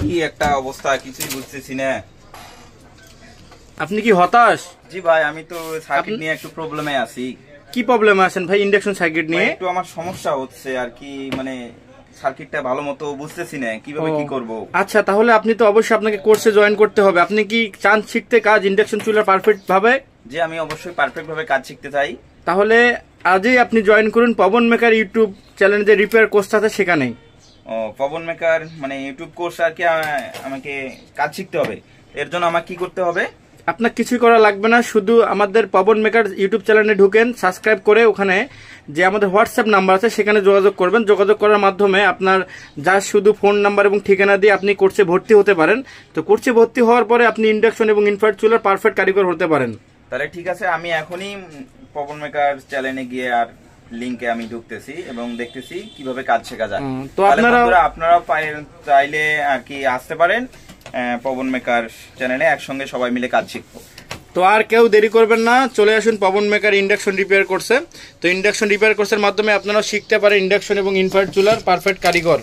কি একটা অবস্থা, কিছুই বুঝতেছি না। আপনি কি হতাশ? জি ভাই, আমি তো সার্কিট নিয়ে একটু প্রবলেমে আছি। কি প্রবলেমে আছেন ভাই? ইন্ডাকশন সার্কিট নিয়ে একটু আমার সমস্যা হচ্ছে আর কি, মানে সার্কিটটা ভালো মতো বুঝতেছি না, কিভাবে কি করব। আচ্ছা, তাহলে আপনি তো অবশ্যই আপনাকে কোর্সে জয়েন করতে হবে। আপনি কি চান শিখতে কাজ ইন্ডাকশন চুলার পারফেক্ট ভাবে? যে আমি অবশ্যই পারফেক্ট ভাবে কাজ শিখতে চাই। তাহলে আজই আপনি জয়েন করুন পবন মেকার ইউটিউব চ্যানেলে যে রিপেয়ার কোর্স আছে সেখানেই। ও, পবন মেকার মানে ইউটিউব কোর্স আর কি, আমাকে কাজ শিখতে হবে। এর জন্য আমাকে কি করতে হবে? আপনার কিছুই করা লাগবে না, শুধু আমাদের পবন মেকার ইউটিউব চ্যানেলে ঢুকেন, সাবস্ক্রাইব করে ওখানে যে আমাদের হোয়াটসঅ্যাপ নাম্বার আছে সেখানে যোগাযোগ করবেন। যোগাযোগ করার মাধ্যমে আপনার যা শুধু ফোন নাম্বার এবং ঠিকানা দিয়ে আপনি কোর্সে ভর্তি হতে পারেন। তো কোর্সে ভর্তি হওয়ার পরে আপনি ইন্ডাকশন এবং ইনফ্রারেড চুলার পারফেক্ট কারিগর হতে পারেন। তাহলে ঠিক আছে, আমি এখনই পবন মেকার চ্যানেলে গিয়ে আর লিংকে আমি ঢুকতেছি এবং দেখতেছি কিভাবে কাজ শেখা যায়। তো আপনারা চাইলে আর কি আসতে পারেন পবন মেকার চ্যানেলে, একসঙ্গে সবাই মিলে কাজ শিখবো। তো আর কেউ দেরি করবেন না, চলে আসুন পবন মেকার ইন্ডাকশন রিপেয়ার কোর্সে। তো ইন্ডাকশন রিপেয়ার কোর্সের মাধ্যমে আপনারা শিখতে পারেন ইন্ডাকশন এবং ইনফ্রারেড চুলার পারফেক্ট কারিগর।